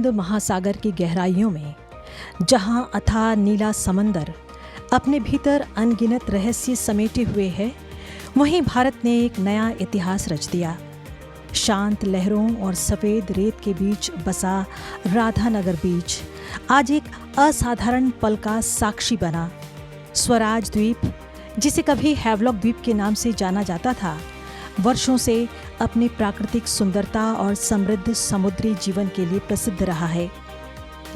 हिंद महासागर की गहराइयों में, जहां अथाह नीला समंदर अपने भीतर अनगिनत रहस्य समेटे हुए है, वहीं भारत ने एक नया इतिहास रच दिया। शांत लहरों और सफ़ेद रेत के बीच बसा राधानगर बीच आज एक असाधारण पल का साक्षी बना। स्वराज द्वीप, जिसे कभी हैवलॉक द्वीप के नाम से जाना जाता था, वर्षों से अपनी प्राकृतिक सुंदरता और समृद्ध समुद्री जीवन के लिए प्रसिद्ध रहा है।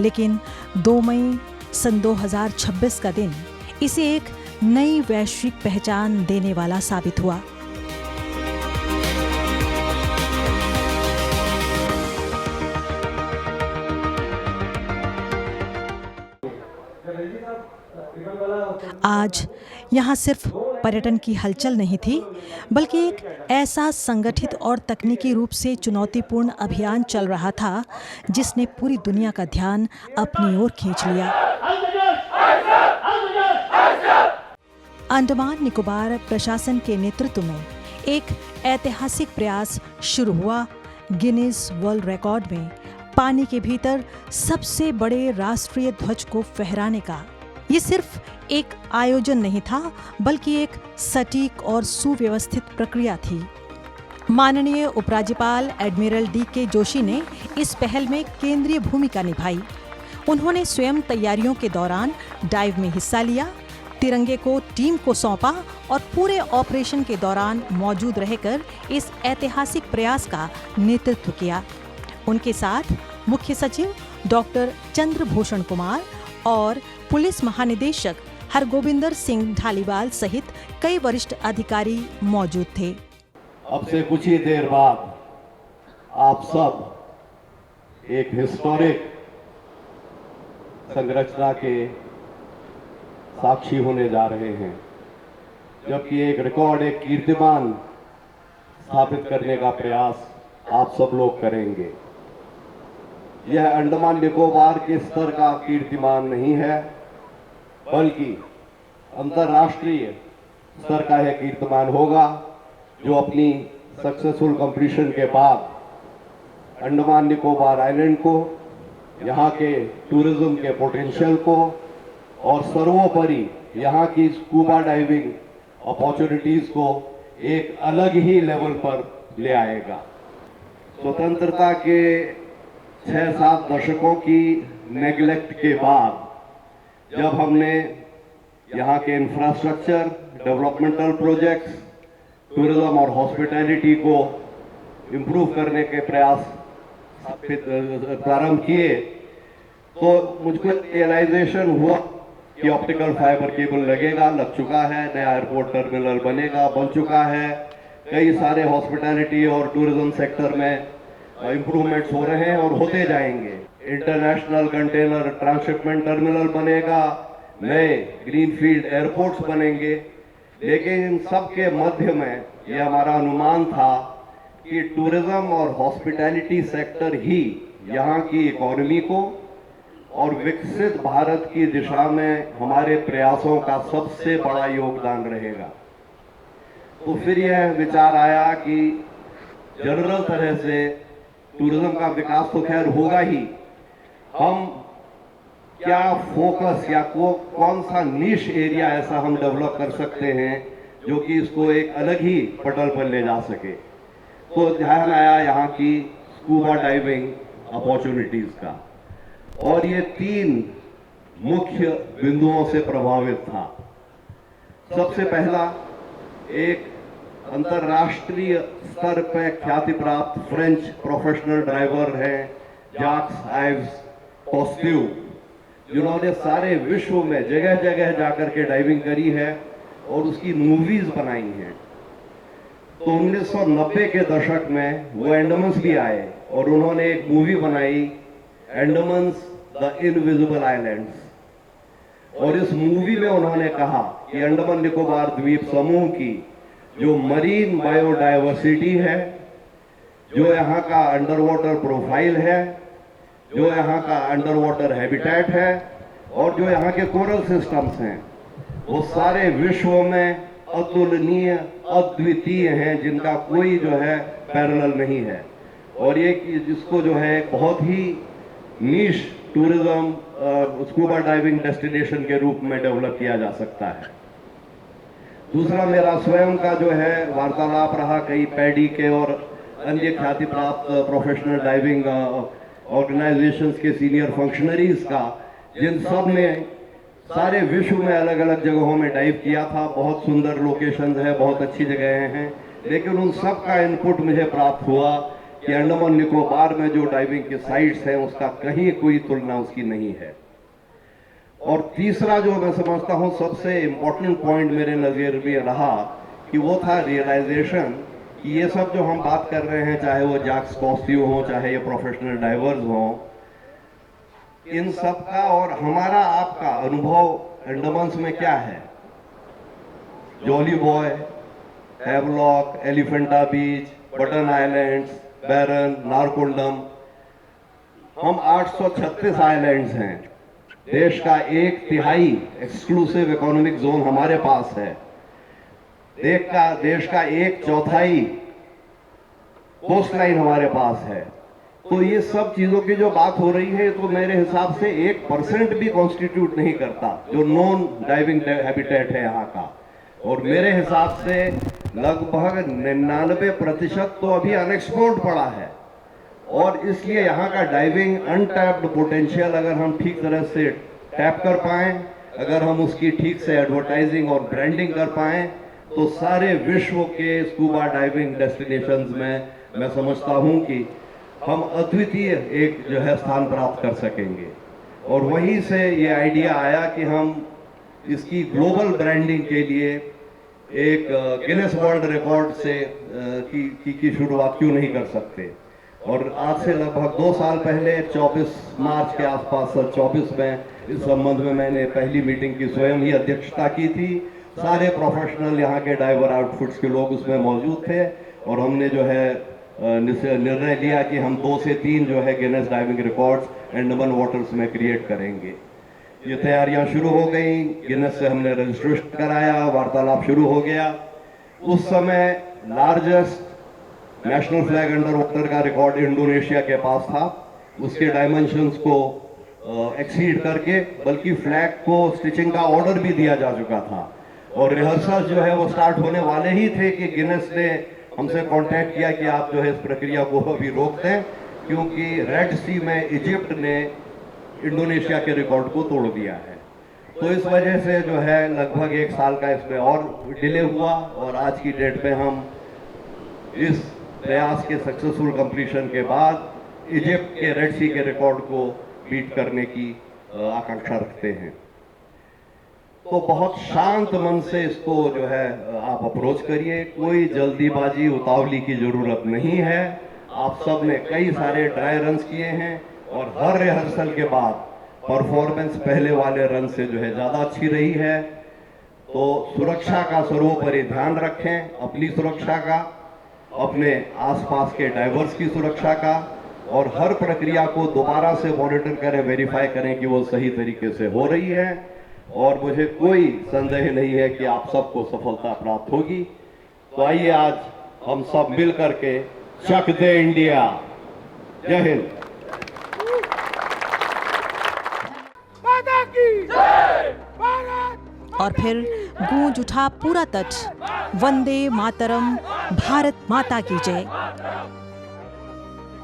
लेकिन 2 मई सन 2026 का दिन इसे एक नई वैश्विक पहचान देने वाला साबित हुआ। आज यहाँ सिर्फ पर्यटन की हलचल नहीं थी, बल्कि एक ऐसा संगठित और तकनीकी रूप से चुनौतीपूर्ण अभियान चल रहा था जिसने पूरी दुनिया का ध्यान अपनी ओर खींच लिया। अंडमान निकोबार प्रशासन के नेतृत्व में एक ऐतिहासिक प्रयास शुरू हुआ गिनीज वर्ल्ड रिकॉर्ड में पानी के भीतर सबसे बड़े राष्ट्रीय ध्वज को फहराने का। ये सिर्फ एक आयोजन नहीं था, बल्कि एक सटीक और सुव्यवस्थित प्रक्रिया थी। माननीय उपराज्यपाल एडमिरल डी.के. जोशी ने इस पहल में केंद्रीय भूमिका निभाई। उन्होंने स्वयं तैयारियों के दौरान डाइव में हिस्सा लिया, तिरंगे को टीम को सौंपा और पूरे ऑपरेशन के दौरान मौजूद रहकर इस ऐतिहासिक प्रयास का नेतृत्व किया। उनके साथ मुख्य सचिव डॉक्टर चंद्रभूषण कुमार और पुलिस महानिदेशक हरगोबिंदर सिंह ढालीवाल सहित कई वरिष्ठ अधिकारी मौजूद थे। अब से कुछ ही देर बाद आप सब एक हिस्टोरिक संरचना के साक्षी होने जा रहे हैं, जबकि एक रिकॉर्ड, एक कीर्तिमान स्थापित करने का प्रयास आप सब लोग करेंगे। यह अंडमान निकोबार के स्तर का कीर्तिमान नहीं है, बल्कि अंतर्राष्ट्रीय स्तर का यह कीर्तिमान होगा, जो अपनी सक्सेसफुल कंप्लीशन के बाद अंडमान निकोबार आइलैंड को, यहाँ के टूरिज्म के पोटेंशियल को और सर्वोपरि यहाँ की स्कूबा डाइविंग अपॉर्चुनिटीज को एक अलग ही लेवल पर ले आएगा। स्वतंत्रता के 6-7 दशकों की नेग्लेक्ट के बाद जब हमने यहाँ के इंफ्रास्ट्रक्चर, डेवलपमेंटल प्रोजेक्ट्स, टूरिज्म और हॉस्पिटैलिटी को इम्प्रूव करने के प्रयास प्रारंभ किए, तो मुझको रियलाइजेशन हुआ कि ऑप्टिकल फाइबर केबल लगेगा, लग चुका है, नया एयरपोर्ट टर्मिनल बनेगा, बन चुका है, कई सारे हॉस्पिटैलिटी और टूरिज्म सेक्टर में इम्प्रूवमेंट्स हो रहे हैं और होते जाएंगे। इंटरनेशनल कंटेनर ट्रांसशिपमेंट टर्मिनल बनेगा, नए ग्रीनफील्ड एयरपोर्ट्स बनेंगे। लेकिन इन सब के मध्य में यह हमारा अनुमान था कि टूरिज्म और हॉस्पिटैलिटी सेक्टर ही यहाँ की इकोनॉमी को और विकसित भारत की दिशा में हमारे प्रयासों का सबसे बड़ा योगदान रहेगा। तो फिर यह विचार आया कि जनरल तरह से टूरिज्म का विकास तो खैर होगा ही, हम क्या फोकस या कौन सा निश एरिया ऐसा हम डेवलप कर सकते हैं जो कि इसको एक अलग ही पटल पर ले जा सके। तो ध्यान आया यहाँ की स्कूबा डाइविंग अपॉर्चुनिटीज का, और ये 3 मुख्य बिंदुओं से प्रभावित था। सबसे पहला, एक अंतर्राष्ट्रीय स्तर पर ख्याति प्राप्त फ्रेंच प्रोफेशनल ड्राइवर हैं जैक्स आइव्स कॉस्टिव, जिन्होंने सारे विश्व में जगह जगह जाकर के डाइविंग करी है और उसकी मूवीज बनाई हैं। तो 1990 के दशक में वो अंडमान्स भी आए और उन्होंने एक मूवी बनाई, अंडमान्स द इनविजिबल आइलैंड्स, और इस मूवी में उन्होंने कहा कि अंडमान निकोबार द्वीप समूह की जो मरीन बायोडायवर्सिटी है, जो यहाँ का अंडर वाटर प्रोफाइल है, जो यहाँ का अंडर वाटर हैबिटेट है और जो यहाँ के कोरल सिस्टम्स हैं, वो सारे विश्व में अतुलनीय, अद्वितीय हैं, जिनका कोई जो है पैरेलल नहीं है। और ये जिसको जो है बहुत ही नीश टूरिज्म स्कूबा डाइविंग डेस्टिनेशन के रूप में डेवलप किया जा सकता है। दूसरा मेरा स्वयं का जो है वार्तालाप रहा कई पैडी के और अन्य ख्याति प्राप्त प्रोफेशनल डाइविंग ऑर्गेनाइजेशंस के सीनियर फंक्शनरीज का, जिन सब ने सारे विश्व में अलग अलग जगहों में डाइव किया था। बहुत सुंदर लोकेशंस है, बहुत अच्छी जगहें हैं, लेकिन उन सब का इनपुट मुझे प्राप्त हुआ कि अंडमान निकोबार में जो डाइविंग की साइट्स हैं उसका कहीं कोई तुलना उसकी नहीं है। और तीसरा जो मैं समझता हूं सबसे इम्पोर्टेंट पॉइंट मेरे नज़र में रहा कि वो था रियलाइजेशन कि ये सब जो हम बात कर रहे हैं, चाहे वो जैक्स कॉस्टियो हो, चाहे ये प्रोफेशनल डाइवर्स हों, इन सब का और हमारा आपका अनुभव अंडमान में क्या है। जॉली बॉय, हैवलॉक, एलिफेंटा बीच, बटन आइलैंड्स, बैरन, नारकोंडम, हम 836 आइलैंड्स हैं। देश का 1/3 एक्सक्लूसिव इकोनॉमिक जोन हमारे पास है। देश का 1/4 कोस्ट लाइन हमारे पास है। तो ये सब चीजों की जो बात हो रही है तो मेरे हिसाब से 1% भी कॉन्स्टिट्यूट नहीं करता जो नॉन डाइविंग हैबिटेट है यहाँ का। और मेरे हिसाब से लगभग 99% तो अभी अनएक्सप्लोर्ड पड़ा है। और इसलिए यहाँ का डाइविंग अनटैप्ड पोटेंशियल अगर हम ठीक तरह से टैप कर पाएं, अगर हम उसकी ठीक से एडवर्टाइजिंग और ब्रांडिंग कर पाएं, तो सारे विश्व के स्कूबा डाइविंग डेस्टिनेशंस में मैं समझता हूं कि हम अद्वितीय एक जो है स्थान प्राप्त कर सकेंगे। और वहीं से ये आइडिया आया कि हम इसकी ग्लोबल ब्रांडिंग के लिए एक गिनेस वर्ल्ड रिकॉर्ड से की शुरुआत क्यों नहीं कर सकते। और आज से लगभग 2 साल पहले 24 मार्च के आसपास 24 में इस संबंध में मैंने पहली मीटिंग की स्वयं ही अध्यक्षता की थी। सारे प्रोफेशनल यहाँ के डाइवर आउटफिट्स के लोग उसमें मौजूद थे और हमने जो है निर्णय लिया कि हम 2 से 3 जो है Guinness diving records Andaman waters में क्रिएट करेंगे। ये तैयारियां शुरू हो गई, गिनेस से हमने रजिस्ट्रेशन कराया, वार्तालाप शुरू हो गया। उस समय largest national flag under water का रिकॉर्ड इंडोनेशिया के पास था। उसके डायमेंशंस को एक्सीड करके बल्कि फ्लैग को स्टिचिंग का ऑर्डर भी दिया जा चुका था और रिहर्सल जो है वो स्टार्ट होने वाले ही थे कि गिनेस ने हमसे कांटेक्ट किया कि आप जो है इस प्रक्रिया को अभी रोक दें, क्योंकि रेड सी में इजिप्ट ने इंडोनेशिया के रिकॉर्ड को तोड़ दिया है। तो इस वजह से जो है लगभग 1 साल का इसमें और डिले हुआ और आज की डेट में हम इस प्रयास के सक्सेसफुल कंप्लीशन के बाद इजिप्ट के रेड सी के रिकॉर्ड को बीट करने की आकांक्षा रखते हैं। तो बहुत शांत मन से इसको जो है आप अप्रोच करिए, कोई जल्दीबाजी उतावली की जरूरत नहीं है। आप सब ने कई सारे ड्राई रन्स किए हैं और हर रिहर्सल के बाद परफॉर्मेंस पहले वाले रन से जो है ज़्यादा अच्छी रही है। तो सुरक्षा का सर्वोपरि ध्यान रखें, अपनी सुरक्षा का, अपने आसपास के डाइवर्स की सुरक्षा का, और हर प्रक्रिया को दोबारा से मॉनिटर करें, वेरीफाई करें कि वो सही तरीके से हो रही है। और मुझे कोई संदेह नहीं है कि आप सबको सफलता प्राप्त होगी। तो आइए आज हम सब मिल करके चक दे इंडिया। जय हिंद। माता की जय, भारत। और फिर गूंज उठा पूरा तट, वंदे मातरम, भारत माता की जय।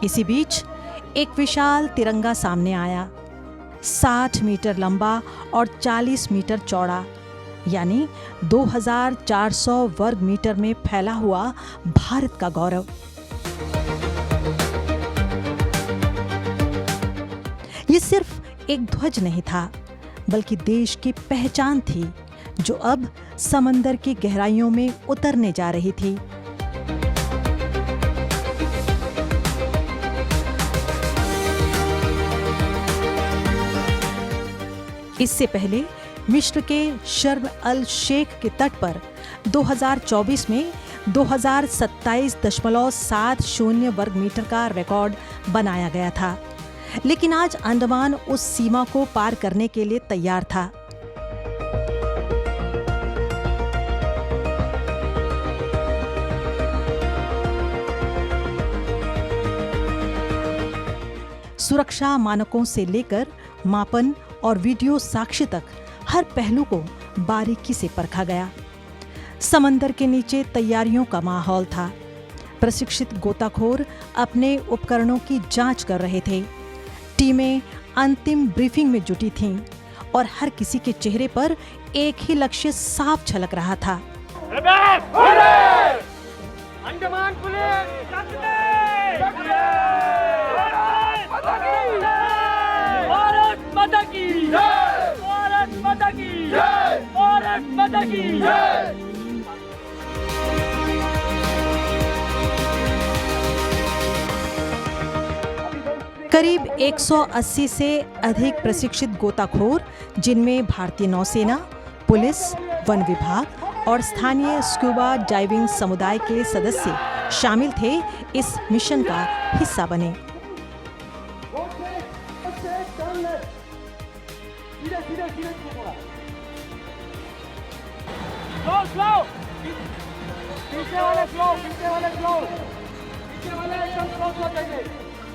इसी बीच एक विशाल तिरंगा सामने आया, 60 मीटर लंबा और 40 मीटर चौड़ा, यानी 2400 वर्ग मीटर में फैला हुआ भारत का गौरव। ये सिर्फ एक ध्वज नहीं था, बल्कि देश की पहचान थी, जो अब समंदर की गहराइयों में उतरने जा रही थी। इससे पहले मिस्र के शर्म अल शेख के तट पर 2024 में 2027.70 वर्ग मीटर का रिकॉर्ड बनाया गया था, लेकिन आज अंडमान उस सीमा को पार करने के लिए तैयार था। सुरक्षा मानकों से लेकर मापन और वीडियो साक्ष्य तक हर पहलू को बारीकी से परखा गया। समंदर के नीचे तैयारियों का माहौल था। प्रशिक्षित गोताखोर अपने उपकरणों की जांच कर रहे थे। टीमें अंतिम ब्रीफिंग में जुटी थीं और हर किसी के चेहरे पर एक ही लक्ष्य साफ झलक रहा था। अंडमान पुलिस भारत माता की जय, भारत माता की जय, भारत माता की जय। करीब 180 से अधिक प्रशिक्षित गोताखोर, जिनमें भारतीय नौसेना, पुलिस, वन विभाग और स्थानीय स्कूबा डाइविंग समुदाय के सदस्य शामिल थे, इस मिशन का हिस्सा बने।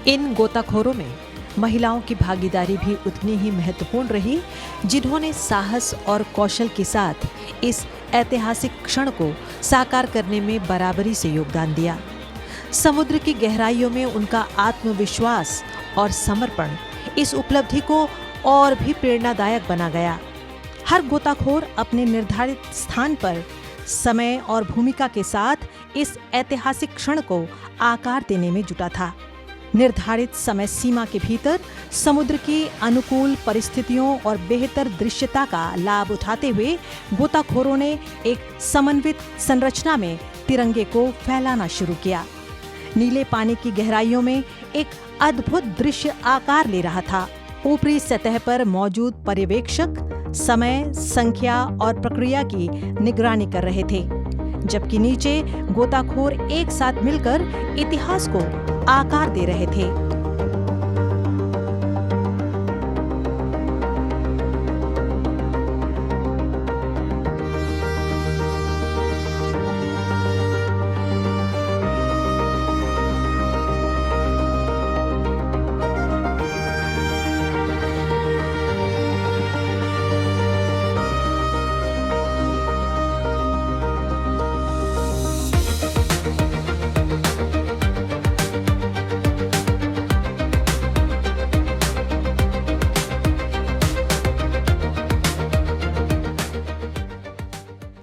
इन गोताखोरों में महिलाओं की भागीदारी भी उतनी ही महत्वपूर्ण रही, जिन्होंने साहस और कौशल के साथ इस ऐतिहासिक क्षण को साकार करने में बराबरी से योगदान दिया। समुद्र की गहराइयों में उनका आत्मविश्वास और समर्पण इस उपलब्धि को और भी प्रेरणादायक बना गया। हर गोताखोर अपने निर्धारित स्थान पर समय और भूमिका के साथ इस ऐतिहासिक क्षण को आकार देने में जुटा था। निर्धारित समय सीमा के भीतर समुद्र की अनुकूल परिस्थितियों और बेहतर दृश्यता का लाभ उठाते हुए गोताखोरों ने एक समन्वित संरचना में तिरंगे को फैलाना शुरू किया। नीले पानी की गहराइयों में एक अद्भुत दृश्य आकार ले रहा था। ऊपरी सतह पर मौजूद पर्यवेक्षक समय, संख्या और प्रक्रिया की निगरानी कर रहे थे, जबकि नीचे गोताखोर एक साथ मिलकर इतिहास को आकार दे रहे थे।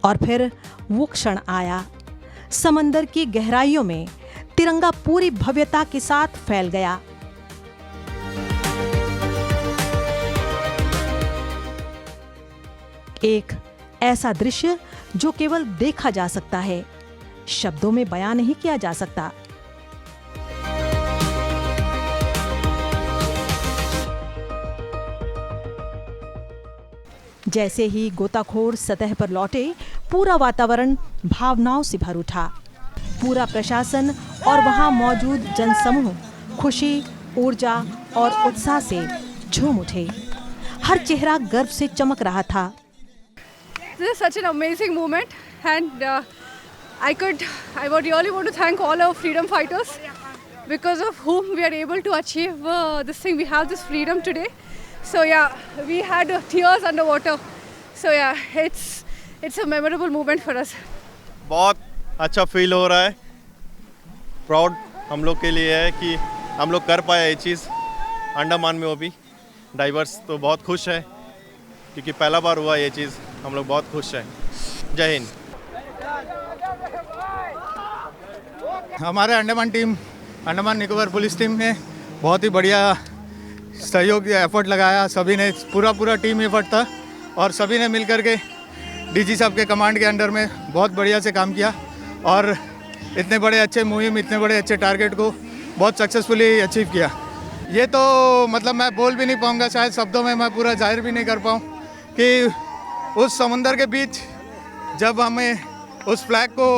और फिर वो क्षण आया। समंदर की गहराइयों में तिरंगा पूरी भव्यता के साथ फैल गया। एक ऐसा दृश्य जो केवल देखा जा सकता है, शब्दों में बयां नहीं किया जा सकता। जैसे ही गोताखोर सतह पर लौटे, पूरा वातावरण भावनाओं से भर उठा। पूरा प्रशासन और वहां मौजूद जनसमूह खुशी, ऊर्जा और उत्साह से झूम उठे। हर चेहरा गर्व से चमक रहा था। This is such an amazing moment, and I would really want to thank all our freedom fighters, because of whom we are able to achieve this thing. We have this freedom today. So yeah, we had tears underwater. So yeah, it's a memorable moment for us. बहुत अच्छा feel हो रहा है। Proud हम लोग के लिए है कि हम लोग कर पाए ये चीज़ अंडमान में, वो भी डाइवर्स तो बहुत खुश है क्योंकि पहला बार हुआ ये चीज़। हम लोग बहुत खुश हैं। जय हिंद। हमारे अंडमान निकोबार पुलिस टीम ने बहुत ही बढ़िया सहयोग एफर्ट लगाया। सभी ने पूरा टीम एफर्ट था और सभी ने मिलकर के डीजी साहब के कमांड के अंडर में बहुत बढ़िया से काम किया और इतने बड़े अच्छे मुहिम, इतने बड़े अच्छे टारगेट को बहुत सक्सेसफुली अचीव किया। ये तो मतलब मैं बोल भी नहीं पाऊँगा, शायद शब्दों में मैं पूरा जाहिर भी नहीं कर पाऊँ कि उस समुंदर के बीच जब हमें उस फ्लैग को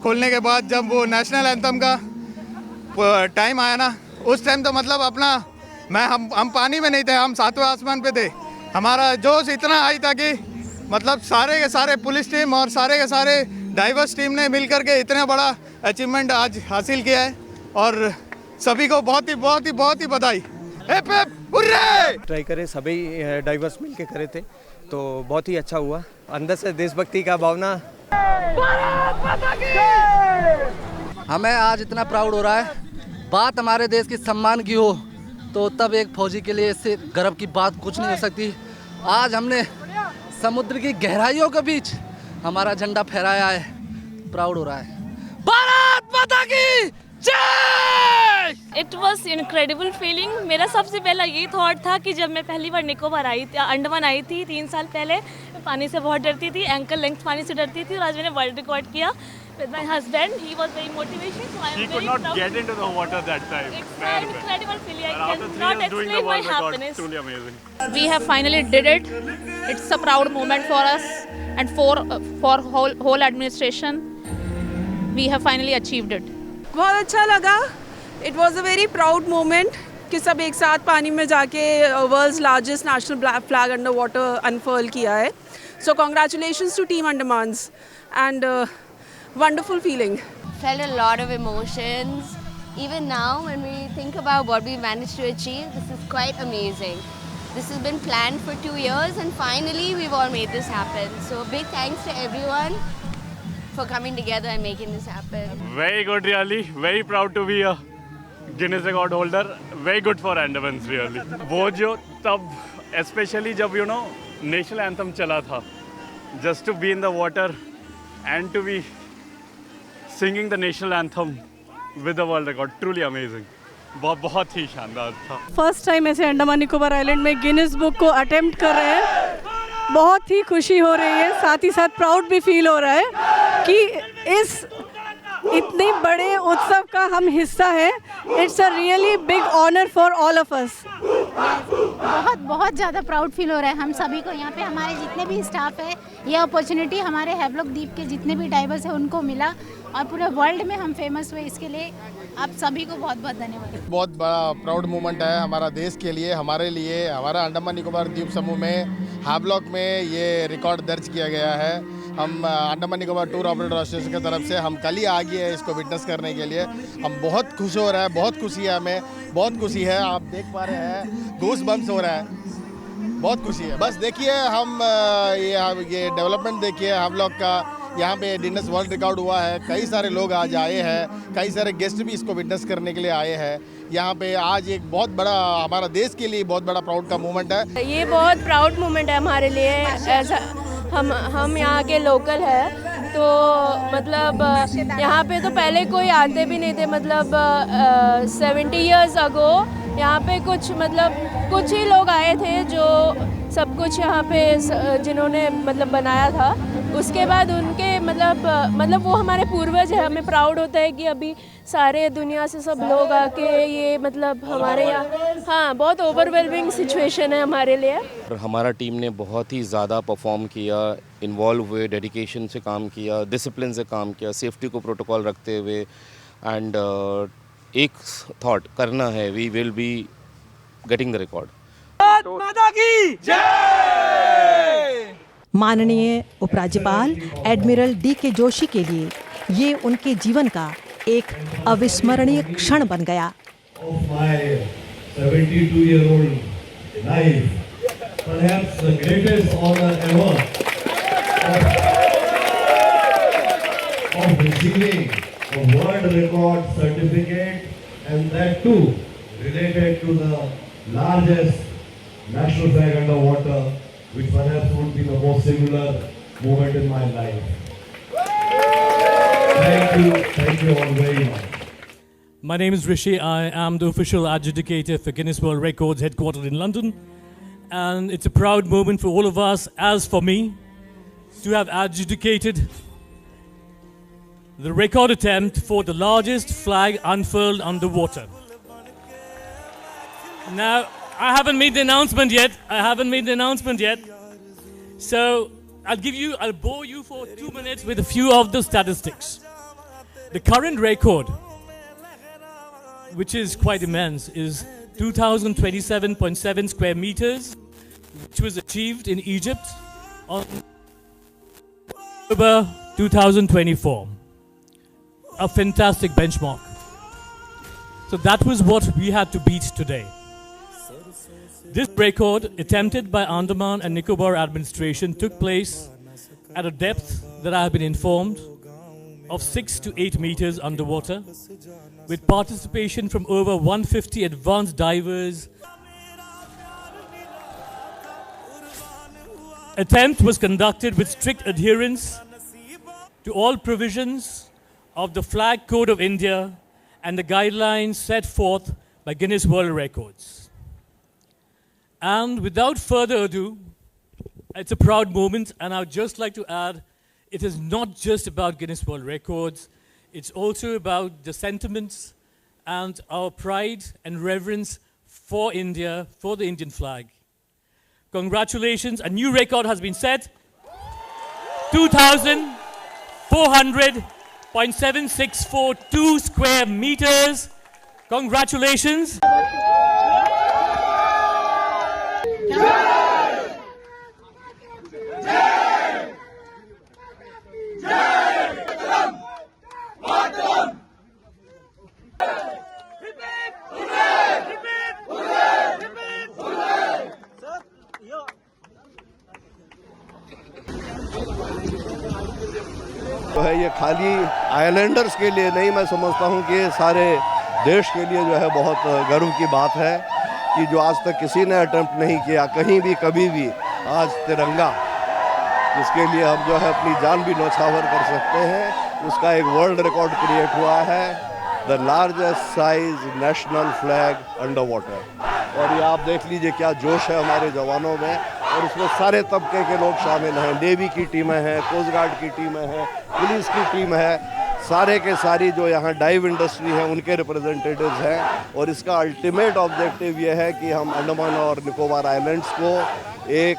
खोलने के बाद जब वो नेशनल एंथम का टाइम आया ना, उस टाइम तो मतलब अपना हम पानी में नहीं थे, हम सातवें आसमान पे थे। हमारा जोश इतना हाई था कि मतलब सारे के सारे पुलिस टीम और सारे के सारे डाइवर्स टीम ने मिलकर के इतना बड़ा अचीवमेंट आज हासिल किया है और सभी को बहुत ही बधाई। Hip hip hurray! ट्राई करे, सभी डाइवर्स मिलके करे थे तो बहुत ही अच्छा हुआ। अंदर से देशभक्ति का भावना। हमें आज इतना प्राउड हो रहा है। बात हमारे देश की सम्मान की हो तो तब एक फौजी के लिए इससे गर्व की बात कुछ नहीं हो सकती। आज हमने समुद्र की गहराइयों के बीच हमारा झंडा फहराया है, प्राउड हो रहा है। भारत माता की जय! It was incredible feeling. मेरा सबसे पहला ये थॉट था कि जब मैं पहली बार निकोबार आई थी, अंडमान आई थी 3 साल पहले, मैं पानी से बहुत डरती थी, एंकल लेंथ पानी से डरती थी, और आज मैंने वर्ल्ड रिकॉर्ड किया with my husband. He was very motivating, so I am very proud. She could not get into the water that time. It's an incredible feeling. I cannot explain my world record, happiness. truly amazing. We have finally did it. It's a proud moment for us and for whole administration. We have finally achieved it. बहुत अच्छा लगा। It was a very proud moment कि सब एक साथ पानी में जाके world's largest national flag under water unfurl किया है। So congratulations to Team Andamans and wonderful feeling. Felt a lot of emotions. Even now when we think about what we managed to achieve, this is quite amazing. This has been planned for 2 years and finally we've all made this happen. So big thanks to everyone for coming together and making this happen. Very good, really. Very proud to be a Guinness record holder. Very good for Andamans, really. वो जो तब especially जब national anthem चला था, just to be in the water and to be singing the national anthem with the world record, truly amazing. बहुत ही शानदार था। First time ऐसे अंडमान निकोबार आइलैंड में गिनीज बुक को अटेम्प्ट कर रहे हैं। बहुत ही खुशी हो रही है, साथ ही साथ प्राउड भी फील हो रहा है कि इस इतने बड़े उत्सव का हम हिस्सा है। It's a really big honour for all of us. बहुत ज़्यादा प्राउड फील हो रहा है हम सभी को। यहाँ पे हमारे जितने भी स्टाफ है, ये अपॉर्चुनिटी हमारे हैवलॉक द्वीप के जितने भी डाइवर्स हैं उनको मिला और पूरे वर्ल्ड में हम फेमस हुए। इसके लिए आप सभी को बहुत बहुत धन्यवाद। बहुत बड़ा प्राउड मोमेंट है हमारा देश के लिए, हमारे लिए। हमारा अंडमान निकोबार द्वीप समूह में हैवलॉक में ये रिकॉर्ड दर्ज किया गया है। हम Andaman Nicobar tour operator association की तरफ से हम कल ही आ गए हैं इसको विटनेस करने के लिए। हम बहुत खुश हो रहे हैं, बहुत खुशी है, हमें बहुत खुशी है। आप देख पा रहे हैं गूस बम्स हो रहा है, बहुत खुशी है। बस देखिए हम ये डेवलपमेंट देखिए हैवलॉक का। यहाँ पे गिनीज वर्ल्ड रिकॉर्ड हुआ है। कई सारे लोग आज आए हैं, कई सारे गेस्ट भी इसको विटनेस करने के लिए आए हैं। यहाँ पे आज एक बहुत बड़ा हमारा देश के लिए बहुत बड़ा प्राउड का मोमेंट है। ये बहुत प्राउड मोमेंट है हमारे लिए। ऐसा हम यहाँ के लोकल है तो मतलब यहाँ पे तो पहले कोई आते भी नहीं थे। मतलब 70 इयर्स अगो यहाँ पे कुछ ही लोग आए थे जो सब कुछ यहाँ पे जिन्होंने मतलब बनाया था। उसके बाद उनके मतलब वो हमारे पूर्वज है। हमें प्राउड होता है कि अभी सारे दुनिया से सब लोग आके ये मतलब हमारे यहाँ, हाँ, बहुत ओवरवेलमिंग सिचुएशन है हमारे लिए। हमारा टीम ने बहुत ही ज़्यादा परफॉर्म किया, इन्वॉल्व हुए, डेडिकेशन से काम किया, डिसिप्लिन से काम किया, सेफ्टी को प्रोटोकॉल रखते हुए। एंड एक थॉट करना है, we will be getting the record. माता की जय! माननीय उपराज्यपाल एडमिरल D.K. जोशी के लिए ये उनके जीवन का एक अविस्मरणीय क्षण बन गया। Of my 72-year-old life, perhaps the greatest honor ever of receiving a world record certificate, and that too related to the largest national flag underwater, which perhaps would be the most singular moment in my life. Thank you all very much. My name is Rishi. I am the official adjudicator for Guinness World Records headquartered in London. And it's a proud moment for all of us, as for me, to have adjudicated the record attempt for the largest flag unfurled underwater. Now, I haven't made the announcement yet. So, I'll bore you for 2 minutes with a few of the statistics. The current record, which is quite immense, is 2,027.7 square meters, which was achieved in Egypt on October 2024. A fantastic benchmark. So that was what we had to beat today. This record, attempted by Andaman and Nicobar administration, took place at a depth that I have been informed of 6 to 8 meters underwater, with participation from over 150 advanced divers. Attempt was conducted with strict adherence to all provisions of the Flag Code of India and the guidelines set forth by Guinness World Records. And without further ado, it's a proud moment, and I would just like to add, it is not just about Guinness World Records, it's also about the sentiments and our pride and reverence for India, for the Indian flag. Congratulations, a new record has been set. 2,400.7642 square meters. Congratulations. जो है ये खाली Islanders के लिए नहीं, मैं समझता हूँ कि ये सारे देश के लिए जो है बहुत गर्व की बात है कि जो आज तक किसी ने अटेम्प्ट नहीं किया कहीं भी कभी भी, आज तिरंगा जिसके लिए हम जो है अपनी जान भी न्यौछावर कर सकते हैं, उसका एक वर्ल्ड रिकॉर्ड क्रिएट हुआ है, the largest size national flag under water. और ये आप देख लीजिए क्या जोश है हमारे जवानों में, और उसमें सारे तबके के लोग शामिल हैं, नेवी की टीमें हैं, कोस्ट गार्ड की टीमें हैं, पुलिस की टीम है, सारे के सारी जो यहाँ डाइव इंडस्ट्री है उनके रिप्रेजेंटेटिव्स हैं। और इसका अल्टीमेट ऑब्जेक्टिव ये है कि हम अंडमान और निकोबार आइलैंड्स को एक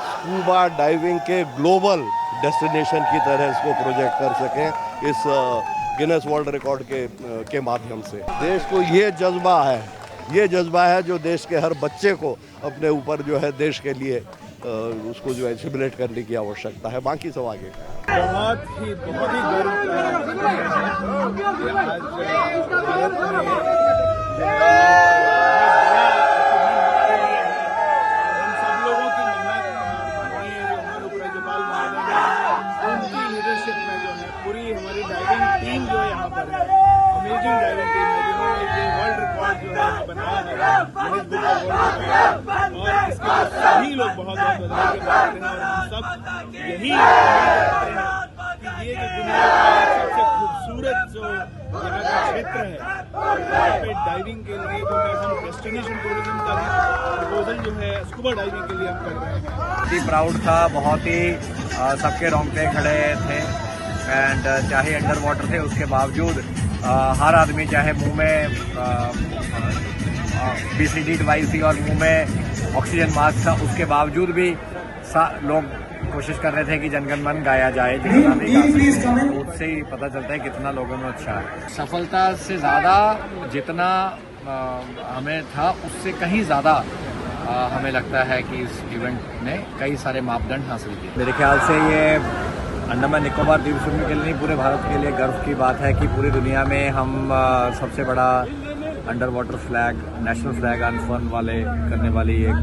स्कूबा डाइविंग के ग्लोबल डेस्टिनेशन की तरह इसको प्रोजेक्ट कर सकें इस गिनेस वर्ल्ड रिकॉर्ड के माध्यम से। देश को ये जज्बा है जो देश के हर बच्चे को अपने ऊपर जो है देश के लिए उसको जो है सिमुलेट करने की आवश्यकता है। बाकी सब आगे बहुत ही गर्व सब लोगों की मेहनत, माननीय हमारे उपराज्यपाल महोदय उनकी लीडरशिप में जो है पूरी हमारी डाइविंग टीम जो यहाँ पर है, अमेजिंग डाइविंग टीम है जिन्होंने ये वर्ल्ड रिकॉर्ड जो है बनाया है, Guinness book of world record. और इसके सभी लोग बहुत बधाई के पात्र हैं, और हम सब यही करते हैं कि ये जो दुनिया का सबसे खूबसूरत जो यहाँ का क्षेत्र है, यहाँ पे डाइविंग के लिए जो है हम डेस्टिनेशन टूरिज्म का भी प्रपोजल जो है स्कूबा डाइविंग के लिए हम कर रहे हैं। बहुत ही प्राउड था, बहुत ही सबके रोंगटे खड़े थे, एंड चाहे अंडर वाटर थे उसके बावजूद हर आदमी चाहे मुंह में BCG डिवाइस थी और मुंह में ऑक्सीजन मास्क था, उसके बावजूद भी लोग कोशिश कर रहे थे कि जनगण मन गाया जाए, जितना नहीं गा सकते, उससे ही पता चलता है कितना लोगों में उत्साह है। सफलता से ज़्यादा जितना हमें था उससे कहीं ज़्यादा हमें लगता है कि इस इवेंट ने कई सारे मापदंड हासिल किए। मेरे ख्याल से ये अंडमान निकोबार द्वीप समूह के लिए नहीं, पूरे भारत के लिए गर्व की बात है कि पूरी दुनिया में हम सबसे बड़ा under water flag, national flag on fun वाले करने वाली एक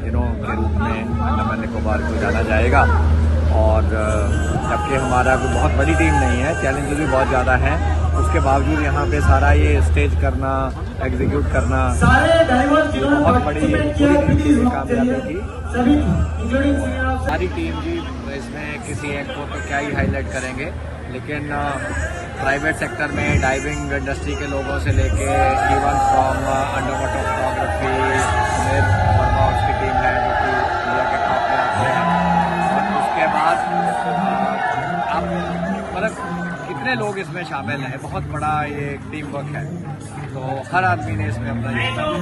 के रूप में अंडमान निकोबार को जाना जाएगा। और जबकि हमारा कोई बहुत बड़ी टीम नहीं है, चैलेंजेस भी बहुत ज़्यादा हैं, उसके बावजूद यहाँ पे सारा ये स्टेज करना, एग्जीक्यूट करना, ये बहुत बड़ी पूरी टीम की कामयाबी थी। सारी टीम जी इसमें किसी एक को तो क्या ही हाईलाइट करेंगे, लेकिन प्राइवेट सेक्टर में डाइविंग इंडस्ट्री के लोगों से लेके even from under water photography Verma उसकी टीम है जो कि इंडिया के टॉप पे आते हैं। और उसके बाद अब मतलब कितने लोग इसमें शामिल हैं, बहुत बड़ा ये टीम वर्क है, तो हर आदमी ने इसमें अपना योगदान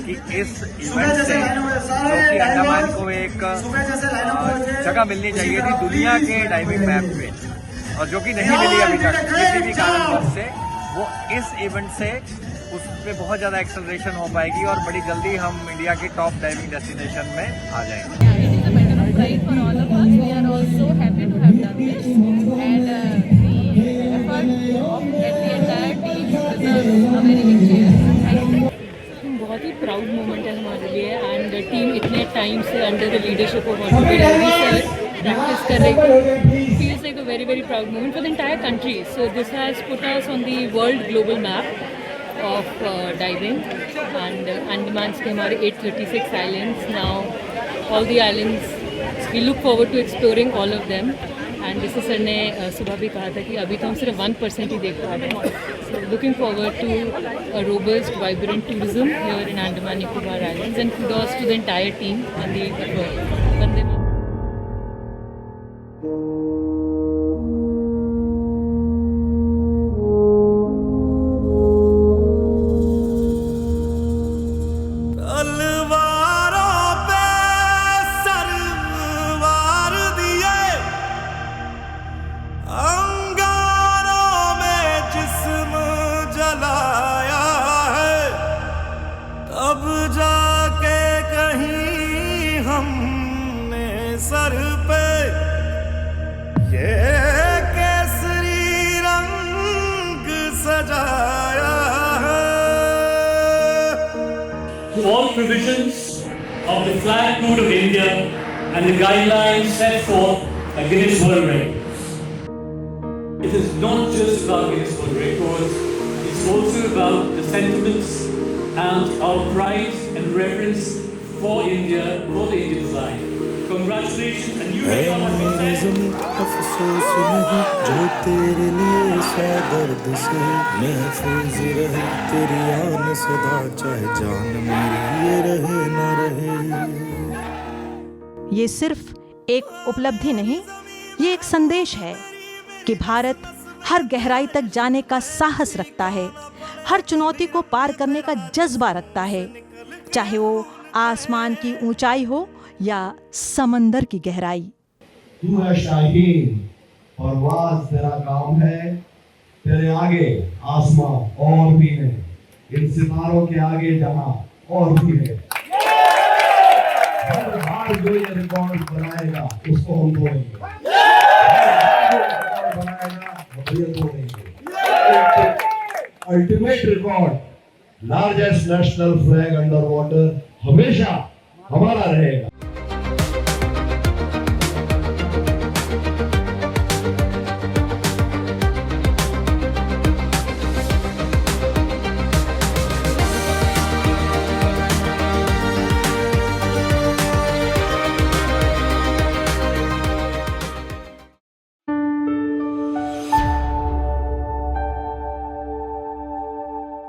कि इस इवेंट से जो कि अंडमान को एक जगह मिलनी चाहिए थी दुनिया के डाइविंग मैप में, और जो कि नहीं मिली अभी तक किसी भी कारणवश से, वो इस इवेंट से उस पर बहुत ज़्यादा एक्सेलरेशन हो पाएगी और बड़ी जल्दी हम इंडिया की टॉप डाइविंग डेस्टिनेशन में आ जाएंगे। ही प्राउड मोमेंट है हमारे लिए एंड टीम इतने टाइम से under the leadership of sir practice कर रही थी feels like a very very proud moment for the entire country. So this has put us on the world global map of diving and Andamans के हमारे 836 islands now all the islands we look forward to exploring all of them and जैसे sir ने सुबह भी कहा था कि अभी तो हम सिर्फ 1% ही देख पा रहे हैं. So looking forward to a robust vibrant tourism here in Andaman Nicobar Islands and kudos to the entire team and the effort. Vande Mataram. Sir पे ये केसरी रंग सजाया है. To all provisions of the flag code of India and the guidelines set forth by Guinness World Records. It is not just about Guinness World Records, it's also about the sentiments and our pride and reverence for India, for the Indian flag. Congratulations and you अफसोस नहीं जो तेरे लिए सा दर्द से महफूज रहे तेरी आन सदा चाहे जान मेरी ये रहे न रहे. ये सिर्फ एक उपलब्धि नहीं, ये एक संदेश है कि भारत हर गहराई तक जाने का साहस रखता है, हर चुनौती को पार करने का जज्बा रखता है, चाहे वो आसमान की ऊंचाई हो या समंदर की गहराई. तू है शाहीन और वाज तेरा काम है, तेरे आगे आसमां और भी है, इन सितारों के आगे जहां और भी है. हर बार जो ये रिकॉर्ड बनाएगा उसको हम तोड़ेंगे, ultimate record largest national flag under water हमेशा हमारा रहेगा.